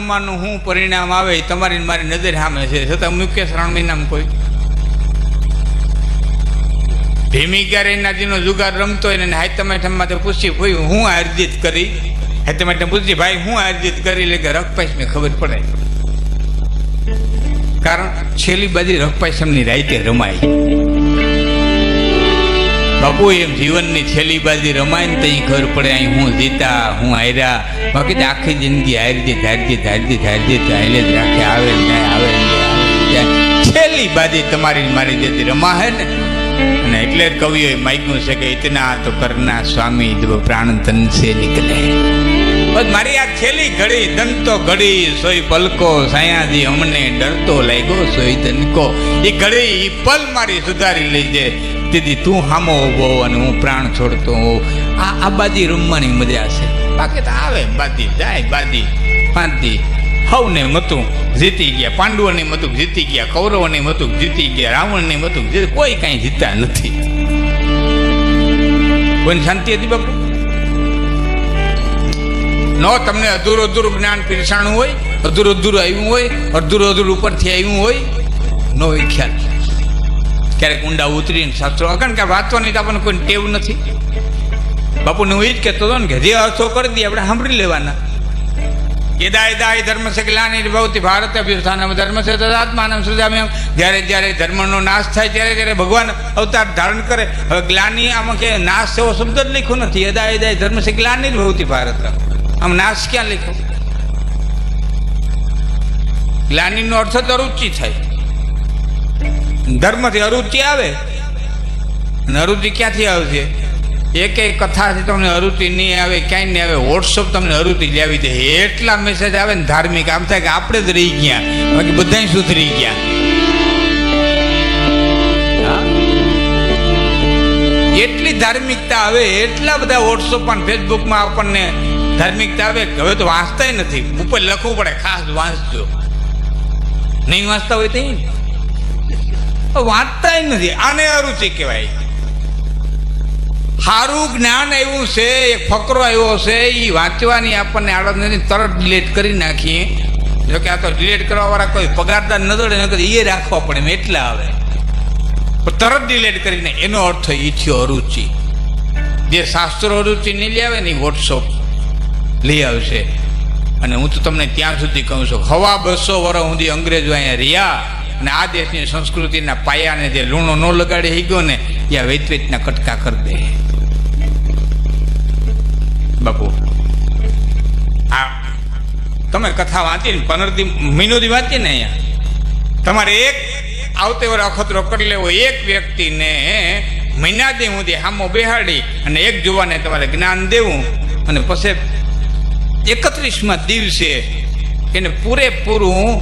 રમવાનું શું પરિણામ આવે તમારી મારી નજર સામે છે, છતાં મુકેશ રાણવીનામ કોઈ ભીમી ગારેનાજીનો જુગાર રમતો હોય ને હાથમાઠામાં પૂછી કોઈ હું આયોજિત કરી, હાથમાઠા પૂછી ભાઈ હું આયોજિત કરી લે કે રખપાઈશ મેં ખબર પડે. કારણ છેલ્લી બાજી રખપાઈશમની રાઈતે રમાય. બાપુ એમ જીવનની છેલ્લી બાજી રમાય ને તઈ ખબર પડે અહીં હું જીતા હું હાર્યા. બાકી તો આખી જિંદગી હારજીત હારજીત હારજીત હારજીત હાલે જ રાખે, આવે ને આવે ને. છેલ્લી બાજી તમારી મારી જેથી રમા હે ને. અને એટલે જ કવિઓએ માગ્યું છે કે ઇતના તો કરના સ્વામી જો પ્રાણ તન સે નીકળે. બસ મારી આ છેલ્લી ઘડી દંતો ઘડી સોઈ પલકો સાયાજી અમને ડરતો લાગ્યો સોઈ તનકો. એ ઘડી એ પલ મારી સુધારી લેજે દીદી તું હામો ઉભો અને હું પ્રાણ છોડતો હોઉં. આ બાજી રમવાની મજા છે. બાકી તો આવે બાજી જાય બાજી પાંચી હવને મતું જીતી ગયા, પાંડવોને મતું જીતી ગયા, કૌરવોને મતું જીતી ગયા, રાવણને મતું જીતી, કોઈ કાંઈ જીતા નથી. કોઈની શાંતિ હતી બાપુ? નો તમને અધૂરું અધૂરું જ્ઞાન પીરસાણું હોય, અધૂરું અધૂરું આવ્યું હોય, અધૂરું અધૂરું ઉપરથી આવ્યું હોય, નો હોય ખ્યાલ. ક્યારેક ઊંડા ઉતરીને શાસ્ત્રો કારણ કે વાંચવાની તો આપણને કોઈ ટેવ નથી. બાપુને હું એ જ કહેતો હતો ને કે જે અર્થો કરી દઈએ આપણે સાંભળી લેવાના. યદા યદા ધર્મ છે ગ્લાનિ ભવતિ ભારત અભ્યુત્થાનમ ધર્મ છે તદાત્માનમ સૃજામ્યહમ. જ્યારે જ્યારે ધર્મનો નાશ થાય ત્યારે ત્યારે ભગવાન અવતાર ધારણ કરે. હવે ગ્લાનિ આમાં કે નાશ એવો શબ્દ જ લખ્યો નથી. યદા યદા ધર્મ છે ગ્લાનિ ભવતિ ભારત. આમ નાશ ક્યાં લખ્યો? ગ્લાનિનો અર્થ તો અરુચિ થાય. ધર્મથી અરુચિ આવે અને અરુચિ ક્યાંથી આવશે? એક એક કથાથી તમને અરુચિ નહીં આવે, ક્યાંય નહીં આવે. વોટ્સઅપ તમને અરુચિ લાવી દે. એટલા મેસેજ આવે ને ધાર્મિક, આમ થાય કે આપણે જ રહી ગયા, બાકી બધા સુધરી ગયા. એટલી ધાર્મિકતા આવે, એટલા બધા વોટ્સઅપ અને ફેસબુકમાં આપણને ધાર્મિકતા આવે. હવે તો વાંચતા નથી, ઉપર લખવું પડે ખાસ વાંચજો. નહીં વાંચતા હોય તો વાંચતા નથી. આને અરુચિ કહેવાય. સારું જ્ઞાન આવ્યું છે, એક ફકરો આવ્યો છે, એ વાંચવાની આપણને આડત નથી, તરત ડિલેટ કરી નાખીએ. જોકે આ તો ડિલેટ કરવાવાળા કોઈ પગારદાર ન દોડે, નકર એ રાખવા પડે એમ એટલા આવે. પણ તરત ડિલેટ કરીને એનો અર્થ એ થયો અરુચિ. જે શાસ્ત્રો અરુચિ નહીં લઈ આવે ને એ વોટ્સઅપ લઈ આવશે. અને હું તો તમને ત્યાં સુધી કહું છું, 250 વર્ષ સુધી અંગ્રેજો અહીંયા રહ્યા અને આ દેશની સંસ્કૃતિના પાયાને જે લૂણો ન લગાડી થઈ ગયો ને ત્યાં વેચવેચના કટકા કરી દે. બાપુ આ તમે કથા વાંચીને 15 મહિનોથી વાંચીએ ને અહીંયા તમારે એક આવતે વાર અખતરો કરી લેવો. એક વ્યક્તિને મહિના દી સુધી હામો બેહાડી અને એક જોવાને તમારે જ્ઞાન દેવું અને પછી 31મા દિવસે એને પૂરેપૂરું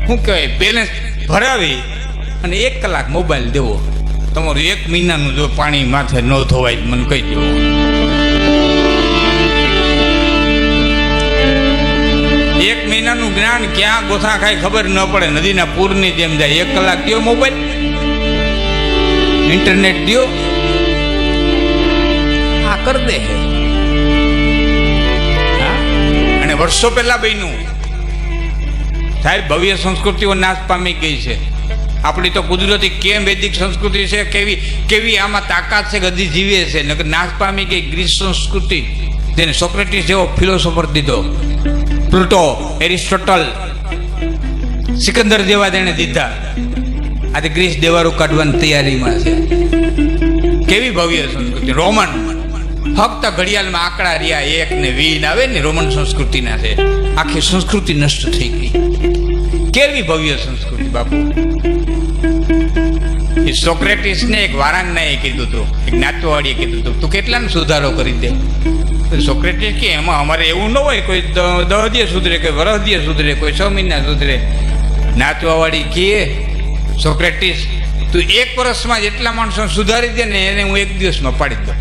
શું કહેવાય બેલેન્સ ભરાવી અને 1 કલાક મોબાઈલ દેવો. તમારું 1 મહિનાનું જો પાણી માથે ન ધોવાય મને કહી દેવું. 1 મહિનાનું જ્ઞાન ક્યાં ગોથા ખાય ખબર ન પડે, નદીના પૂરની જેમ જાય. 1 કલાક દો મોબાઈલ, ઇન્ટરનેટ દો, આ કર દે. અને વર્ષો પહેલા બન્યું સાહેબ. ભવ્ય સંસ્કૃતિઓ નાશ પામી ગઈ છે. આપણી તો કુદરતી કેમ વૈદિક સંસ્કૃતિ છે, કેવી કેવી આમાં તાકાત છે, ગદી જીવે છે. નકર નાશ પામી ગઈ ગ્રીસ સંસ્કૃતિ, જેને સોક્રેટિસ જેવો ફિલોસોફર દીધો, પ્લુટો, એરિસ્ટોટલ, સિકંદર જેવા તેને દીધા. આજે ગ્રીસ દેવારું કાઢવાની તૈયારીમાં છે. કેવી ભવ્ય સંસ્કૃતિ. રોમન ફક્ત ઘડિયાળમાં આંકડા રહ્યા 1 ને 20 આવે ને રોમન સંસ્કૃતિના છે. આખી સંસ્કૃતિ નષ્ટ થઈ ગઈ. કેવી ભવ્ય સંસ્કૃતિ બાપુ. એ સોક્રેટિસને એક વારાંગનાએ કીધું હતું, એક નાચવાડીએ કીધું હતું, તું કેટલાને સુધારો કરી દે. સોક્રેટિસ કે એમાં અમારે એવું ન હોય, કોઈ 10 દિવસ સુધરે, કોઈ વર્ષ દિવસ સુધરે, કોઈ 6 મહિના સુધરે. નાચવાવાળી કે સોક્રેટિસ તું 1 વર્ષમાં જેટલા માણસો સુધારી દે ને એને હું 1 દિવસમાં પાડી દઉં.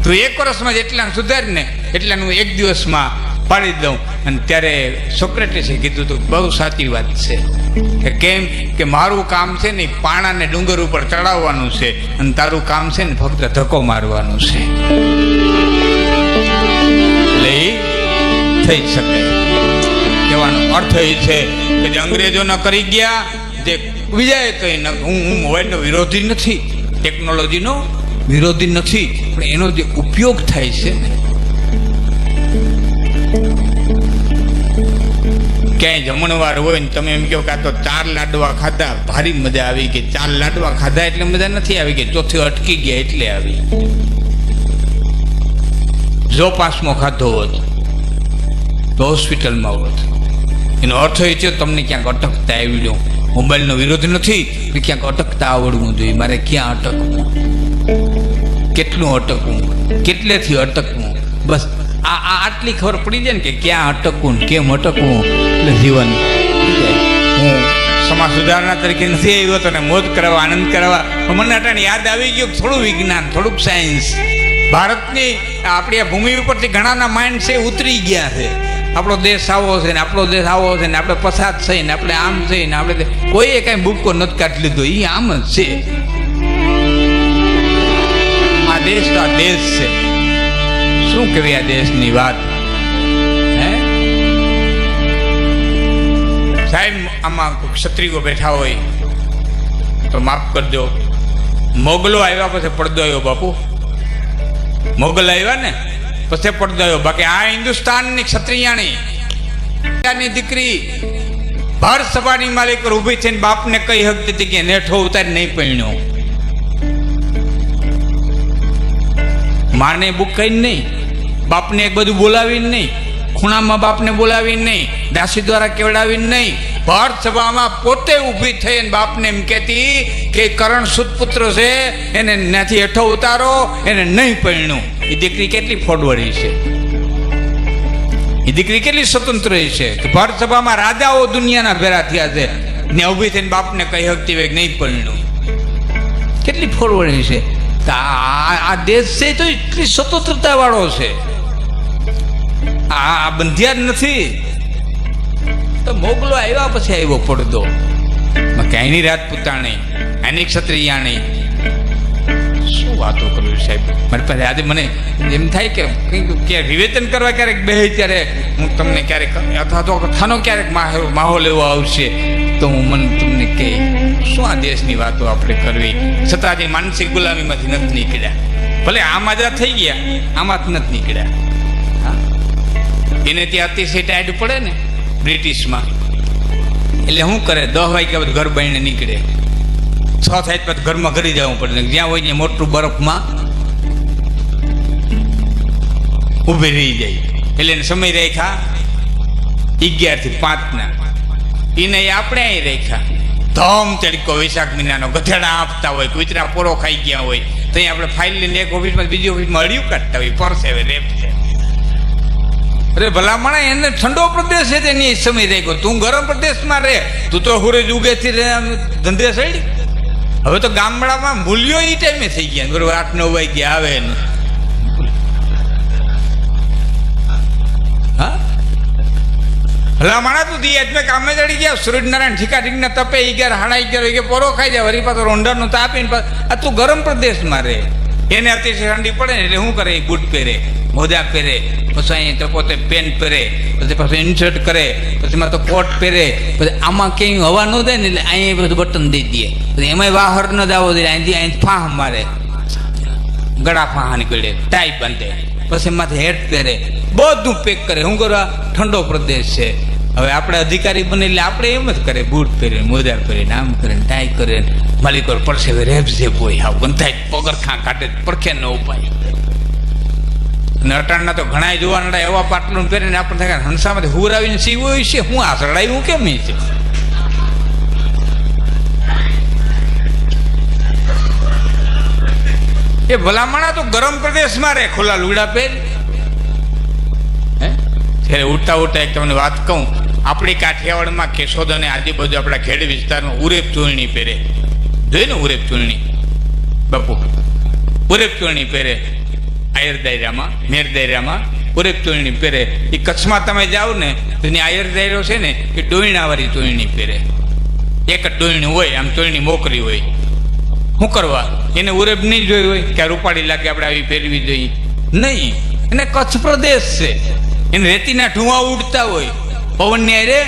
તું 1 વર્ષમાં જેટલા સુધારી ને એટલા હું 1 દિવસમાં પાડી દઉં. અને ત્યારે સોક્રેટિસે કીધું હતું બહુ સાચી વાત છે કે કેમ કે મારું કામ છે ને પાણાને ડુંગર ઉપર ચડાવવાનું છે અને તારું કામ છે ને ફક્ત ધક્કો મારવાનું છે. થઈ શકે. કહેવાનો અર્થ એ છે કે જે અંગ્રેજો ન કરી ગયા, જે બીજાએ કંઈ ન, હું મોબાઈલનો વિરોધી નથી, ટેકનોલોજીનો વિરોધી નથી, પણ એનો જે ઉપયોગ થાય છે ને, ક્યાંય જમણવાર હોય ને તમે એમ કહો કે આ તો 4 લાડવા ખાધા, ભારી મજા આવી ગઈ. 4 લાડવા ખાધા એટલે મજા નથી આવી ગઈ, ચોથી અટકી ગયા એટલે આવી. જો 5મો ખાધો હોત તો હોસ્પિટલમાં હોત. એનો અર્થ એ છે તમને ક્યાંક અટકતા આવડ્યો. મોબાઈલનો વિરોધ નથી, ક્યાંક અટકતા આવડવું જોઈએ. મારે ક્યાં અટકવું, કેટલું અટકવું, કેટલેથી અટકવું, બસ આટલી ખબર પડી જાય ને કે ક્યાં અટકવું ને કેમ અટકવું, એટલે જીવન. હું સમાજ સુધારણા તરીકે નથી આવ્યો તો ને મોજ કરવા, આનંદ કરવા, પણ મને અટાણે યાદ આવી ગયું થોડું વિજ્ઞાન, થોડુંક સાયન્સ. ભારતની આપણી આ ભૂમિ ઉપરથી ઘણાના માઇન્ડ છે ઉતરી ગયા છે. આપણો દેશ આવો છે ને, આપણો દેશ આવો છે ને, આપણે પસાદ છે ને, આપણે આમ છે ને, આપણે કોઈએ કાંઈ બુકો નથી કાઢી લીધો. એ આમ જ છે. આ દેશ તો આ દેશ છે. શું કહેવાય આ દેશની વાત? હે સાહેબ, આમાં ક્ષત્રિયો બેઠા હોય તો માફ કરજો. મોગલો આવ્યા પછી પડદો આવ્યો બાપુ. મોગલ આવ્યા ને પછી પડદો આવ્યો. બાકી આ હિન્દુસ્તાનની ક્ષત્રિયાણી દીકરી ભર સભાની માલિક પર ઊભી થઈને બાપને કઈ હક હતી કે નેઠો ઉતારી નહીં પૈણ્યો. માને બુક કઈ નહીં, બાપને એક બધું બોલાવીને નહીં, ખૂણામાં બાપને બોલાવીને નહીં, દાસી દ્વારા કેવડાવીને નહીં, ભર સભામાં પોતે ઊભી થઈને બાપને એમ કહેતી કે કરણ સુતપુત્ર છે, એને ત્યાંથી હેઠો ઉતારો, એને નહીં પૈણ્યું. એ દીકરી કેટલી ફોડવડી છે, એ દીકરી કેટલી સ્વતંત્ર છે કે ભર સભામાં રાજાઓ દુનિયાના ભેરા થયા છે ને ઊભી થઈને બાપને કઈ હકતી હોય નહીં પૈણ્યું. કેટલી ફોડવડી છે. આ દેશ છે તો એટલી સ્વતંત્રતા વાળો છે. આ બંધિયાર નથી. તો મોગલો આવ્યા પછી આવ્યો પડદો. ક્યાંયની રાજપૂતાણી, આની ક્ષત્રિયાણી. શું વાતો કરું સાહેબ, મારી પાસે આજે મને એમ થાય કે કંઈક વિવેચન કરવા ક્યારેક બેહે ત્યારે હું તમને ક્યારેક, અથવા તો કથાનો ક્યારેક માહોલ એવો આવશે તો હું મને તમને કહી શું આ દેશની વાતો આપણે કરવી. છતાં જે માનસિક ગુલામીમાંથી નથી નીકળ્યા. ભલે આમાં જ થઈ ગયા, આમાં જ નથી નીકળ્યા. એને ત્યાં અતિશય ટાઈડ પડે ને બ્રિટિશમાં, એટલે શું કરે, 10 વાગ્યા પછી ઘર બાઈને નીકળે, 6 થાય પછી ઘરમાં ઘરી જવું પડે. જ્યાં હોય ત્યાં મોટું બરફમાં ઊભી રહી જાય. એટલે એને સમય રેખા 11 થી 5 એને આપણે અહીં રેખા ધમ તડકો વૈશાખ મહિનાનો ગધેડા આપતા હોય, કુતરા પોરો ખાઈ ગયા હોય તો અહીં આપણે ફાઇલ લઈને એક ઓફિસમાં બીજી ઓફિસમાં અડિયું કાઢતા હોય, પરસે રેપ છે. અરે ભલામણા એને ઠંડો પ્રદેશ છે તેની સમય રેખો, તું ગરમ પ્રદેશમાં રહે, તું તો હુરેજ ઉગેથી રહે ધંધે સડી. હવે તો ગામડામાં મૂલ્યો એ ટાઈમે થઈ ગયા, બરોબર 8-9 વાગ્યા આવે ને. હા ભલામણા તું દી કામે ચડી ગયા, સૂર્યનારાયણ ઠીકા ઠીકને તપે 11-11:30 વાગે પોરો ખાઈ જાય, વરી પાછો રોંઢાનું તાપીને આ તું ગરમ પ્રદેશમાં રહે. એને અતિશય ઠંડી પડે ને એટલે શું કરે, બૂટ પહેરે, મોજા પહેરે, પછી અહીં તો પોતે પેન્ટ પહેરે, પછી પાછું ઇન્સર્ટ કરે, પછી એમાં તો કોટ પહેરે, પછી આમાં ક્યાંય હવા ન દે ને એટલે અહીંયા બધું બટન દઈ દે, પછી એમાંય બહાર ન જવો દે, અહીંથી અહીં ફાહ મારે, ગળા ફાહ નીકળે, ટાઈ બાંધે, પછી એમાંથી હેટ પહેરે, બધું પેક કરે. શું કરવા, ઠંડો પ્રદેશ છે. હવે આપણે અધિકારી બને એટલે આપણે એમ જ કરે, બૂટ પહેરીને, મોજા પહેરીને, આમ કરીને, ટાઈ કરે, માલિકો પડશે રેપશે બોય, હાવ ગંધાય પગરખાં કાઢે, પડખે ન ઉપાય. અને અટાણના તો ઘણા જોવાના એવા પાટલું પહેરીને આપણને થાય હંસામાંથી હુરાવીને સીવું હોય છે. હું આ સડાયું કેમ છે? એ ભલામણા તો ગરમ પ્રદેશમાં રહે, ખુલ્લા લુગડા પહેર. ત્યારે ઉઠતા ઉઠતા એક તમને વાત કહું, આપણી કાઠિયાવાડમાં કેશોદ અને આજુબાજુ આપણા ખેડ વિસ્તારમાં ઉરેપ ચોળણી પહેરે. જોઈ ને ઉરેપ ચોળણી બાપુ, ઉરેપ ચોળણી પહેરે. આયર દાયરામાં, મેર દાયરામાં ઉરેપ ચોળણી પહેરે. એ કચ્છમાં તમે જાઓ ને તો એની આયર દાયરો છે ને એ ડોયણાવાળી ચોળણી પહેરે. એક જ ડોયણી હોય, આમ ચોળણી મોકરી હોય. શું કરવા, એને ઉરેપ નહીં જોઈ હોય કે રૂપાળી લાગે આપણે આવી પહેરવી જોઈએ નહીં. એને કચ્છ પ્રદેશ છે, એને રેતીના ઢુવા ઉડતા હોય, પવનની હારે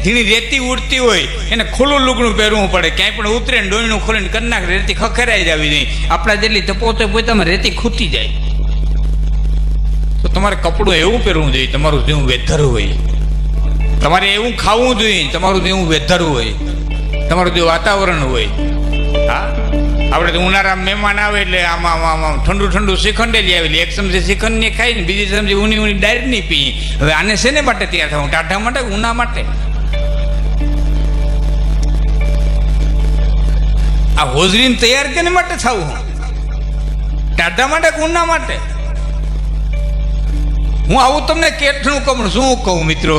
ઝીણી રેતી ઉડતી હોય, એને ખુલ્લું લુગડું પહેરવું પડે, ક્યાંય પણ ઉતરે ને ડોયણું ખોલીને કરી નાખે, રેતી ખખેરાઈ જવી જોઈએ. આપણા જેટલી તપોતે પોતામાં રેતી ખૂટી જાય. તો તમારે કપડું એવું પહેરવું જોઈએ તમારું જેવું વેધર હોય, તમારે એવું ખાવું જોઈએ તમારું જેવું વેધર હોય, તમારું જેવું વાતાવરણ હોય. હા, આપણે તો ઉનાળામાં મહેમાન આવે એટલે આમાં ઠંડુ ઠંડુ શ્રીખંડ લઈ આવેલી, એક ચમચી શ્રીખંડ ની ખાઈ ને બીજી ચમચી ઊની ઊની ડાયરેક્ટ નહીં પી. હવે આને શેને માટે તૈયાર થવું? ટાઢા માટે, ઉના માટે? આ હોજરીને તૈયાર કેને માટે થવું? ટાઢા માટે કે ઉના માટે? હું આવું તમને કેટલું કહું, શું કહું મિત્રો?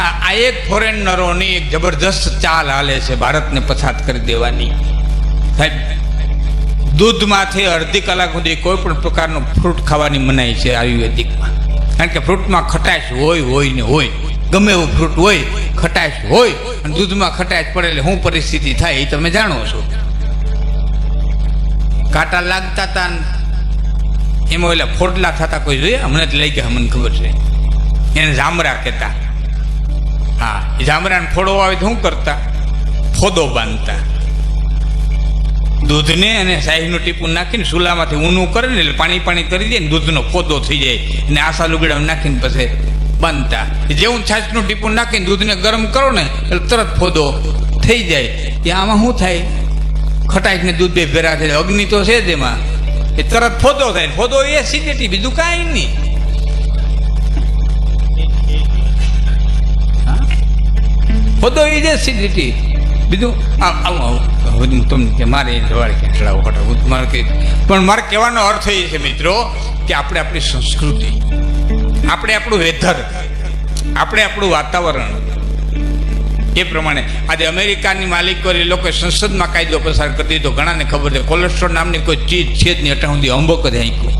આ એક ફોરેનરોની એક જબરજસ્ત ચાલ હાલે છે ભારતને પછાત કરી દેવાની. સાહેબ, દૂધમાંથી અડધી કલાક સુધી કોઈ પણ પ્રકારનું ફ્રૂટ ખાવાની મનાઈ છે આયુર્વેદિકમાં. કારણ કે ફ્રૂટમાં ખટાશ હોય ને હોય, ગમે એવું ફ્રૂટ હોય, ખટાશ હોય, અને દૂધમાં ખટાશ પડે એટલે શું પરિસ્થિતિ થાય એ તમે જાણો છો. કાંટા લાગતા હતા, એમાં ઓલા ફોડલા થતા કોઈ જોઈએ? હમણાં જ લઈ ગયા, મને ખબર છે. એને જામરા કહેતા. હા, એ જામરાને ફોડો આવે તો શું કરતા? ફોદો બાંધતા. દૂધને અને શાહીનું ટીપું નાખીને ચૂલામાંથી ઊનું કરે ને એટલે પાણી કરી દે ને દૂધનો ફોદો થઈ જાય, અને આસા લુગડા નાખીને પછી બાંધતા. જેવું છાશનું ટીપું નાખીને દૂધને ગરમ કરો ને એટલે તરત ફોદો થઈ જાય. ત્યાં આમાં શું થાય? ખટાશ ને દૂધ બે ભેરા થાય, અગ્નિ તો છે જ એમાં, એ તરત ફોદો થાય. ફોદો એ એસિડિટી, બીજું કાંઈ નહીં. ફોદો એ જ એસિડિટી, બીજું આવું તમને મારે સવારે ક્યાં ચડાવો ખટાવું મારે કંઈ. પણ મારે કહેવાનો અર્થ એ છે મિત્રો કે આપણે આપણી સંસ્કૃતિ, આપણે આપણું વેધર, આપણે આપણું વાતાવરણ, એ પ્રમાણે આજે અમેરિકાની માલિકો એ લોકો સંસદમાં કાયદો પસાર કરી દીધો. ઘણાને ખબર છે કોલેસ્ટ્રોલ નામની કોઈ ચીજ છે જ નહીં, અઠા સુધી અંબક જ આંક્યું.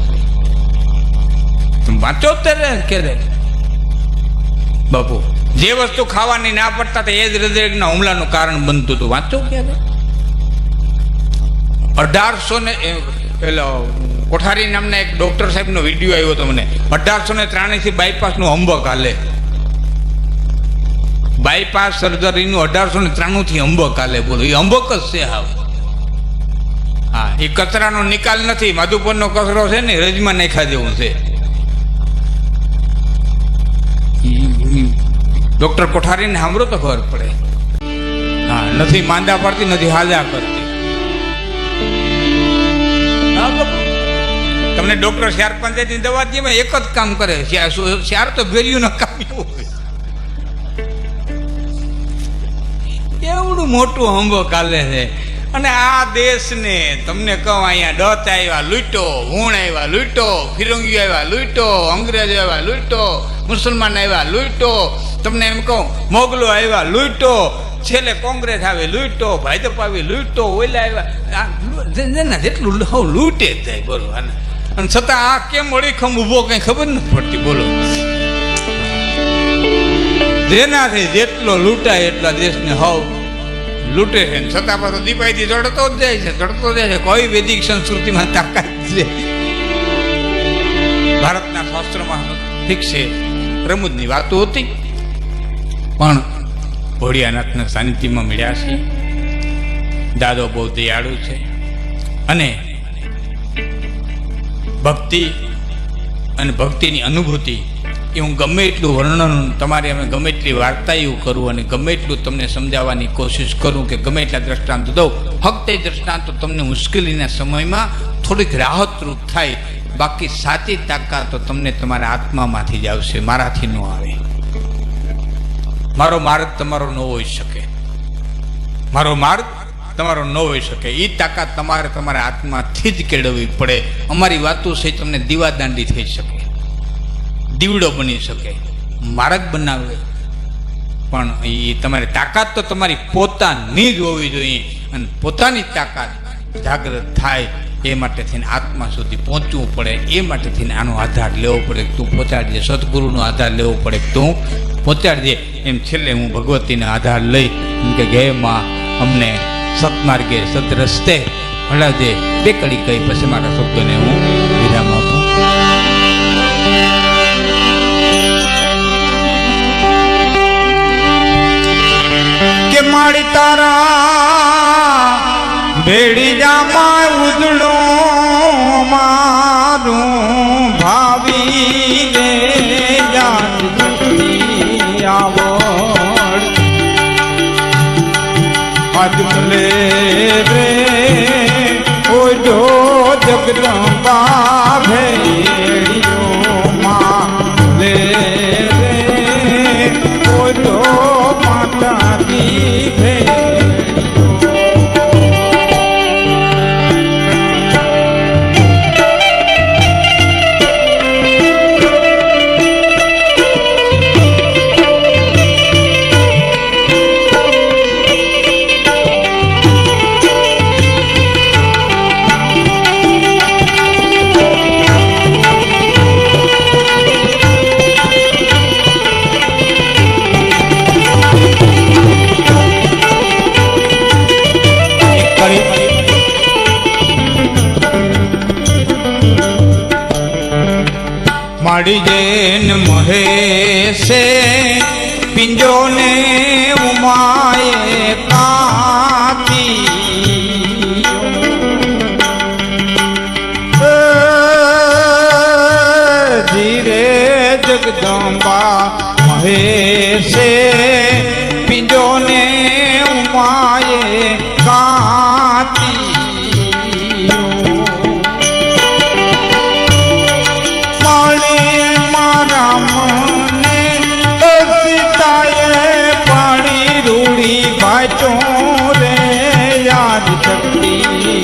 વાંચો ત્યારે કે બાપુ, જે વસ્તુ ખાવાની ના પડતા એ જ હૃદયના હુમલાનું કારણ બનતું હતું. વાંચો ક્યારે? 1800 ને પેલો કોઠારી નામના એક ડોક્ટર સાહેબનો વિડીયો આવ્યો હતો મને. 1893 બાયપાસનું અંબક હાલે. બાયપાસ સર્જરીનું 1893 અંબક હાલે. બોલો, એ અંબક જ છે હાવ. હા, એ કચરાનો નિકાલ નથી, માધુપુરનો કચરો છે ને રજમાં નાખા જેવું છે. ડોક્ટર કોઠારીને સાંભળો તો ખબર પડે. હા, નથી માંદા પડતી, નથી હાજા કરતી. તમને ડોક્ટર શ્યાર પંચાયતની દવા દે, એક જ કામ કરે. શ્યાર તો ભેર્યું ન કામ એવું હોય. એવડું મોટું અંબક હાલે છે. અને આ દેશને તમને કહું, અહીંયા ડચ આવ્યા લૂંટો, હુણ આવ્યા લૂંટો, ફિરંગીઓ આવ્યા લૂંટો, અંગ્રેજો આવ્યા લૂંટો, મુસલમાન આવ્યા લૂંટો, તમને એમ કહું મોગલો આવ્યા લૂંટો, છેલ્લે કોંગ્રેસ આવે લૂંટો, ભાજપ આવી લૂંટો, ઓલા આવ્યા, જેટલું લૂંટે જ જાય. બોલો, અને છતાં આ કેમ અડીખમ ઊભો કઈ ખબર નથી પડતી. બોલો, જેનાથી જેટલો લૂંટાય એટલા દેશને હાવ લૂંટે છે, છતાં પાછો દીપાઈથી ચડતો જ જાય છે, ચડતો જાય છે. કોઈ વૈદિક સંસ્કૃતિમાં તાકાત છે? ભારતના શાસ્ત્રમાં ઠીક છે રમૂજની વાતો હતી, પણ ભોળિયાનાથના સાનિધ્યમાં મળ્યા છે. દાદો બહુ દયાળુ છે, અને ભક્તિ અને ભક્તિની અનુભૂતિ એ હું ગમે એટલું વર્ણન તમારે અમે ગમે એટલી વાર્તા એવું કરું અને ગમે એટલું તમને સમજાવવાની કોશિશ કરું કે ગમે એટલા દ્રષ્ટાંત દઉં, ફક્ત એ દ્રષ્ટાંતો તમને મુશ્કેલીના સમયમાં થોડીક રાહતરૂપ થાય. બાકી સાચી તાકાત તો તમને તમારા આત્મામાંથી જ આવશે, મારાથી ન આવે. મારો માર્ગ તમારો ન હોઈ શકે, મારો માર્ગ તમારો ન હોઈ શકે. એ તાકાત તમારે તમારા આત્માથી જ કેળવવી પડે. અમારી વાતો છે તમને દીવાદાંડી થઈ શકે, દીવડો બની શકે, માર્ગ બનાવે, પણ એ તમારી તાકાત તો તમારી પોતાની જ હોવી જોઈએ. અને પોતાની તાકાત જાગૃત થાય એ માટે થઈને આત્મા સુધી પહોંચવું પડે. એ માટે થઈને આનો આધાર લેવો પડે, તું પહોંચાડજે. સદગુરુનો આધાર લેવો પડે, તું પહોંચાડજે. એમ છેલ્લે હું ભગવતીનો આધાર લઈ કે હે માં અમને સતમાર્ગે સદરસ્તે ભણાવજે. બે કડી કહી પછી મારા શબ્દોને હું વિરામ આપું. માડી તારા ભેડી જામાં ઉજળો મારું ભાવી રે યાદ આવડ આજ ભલે રે ઓજો જગદંબા ભેડીઓ માં લે રે ઓજો માતા કી માડી જૈન મહેશે પિંજો ને ઉમાએ કાતી ધીરે જગદંબા મહેશે પિંજો ને ઉમાએ કાતી રે યાદ શક્તિ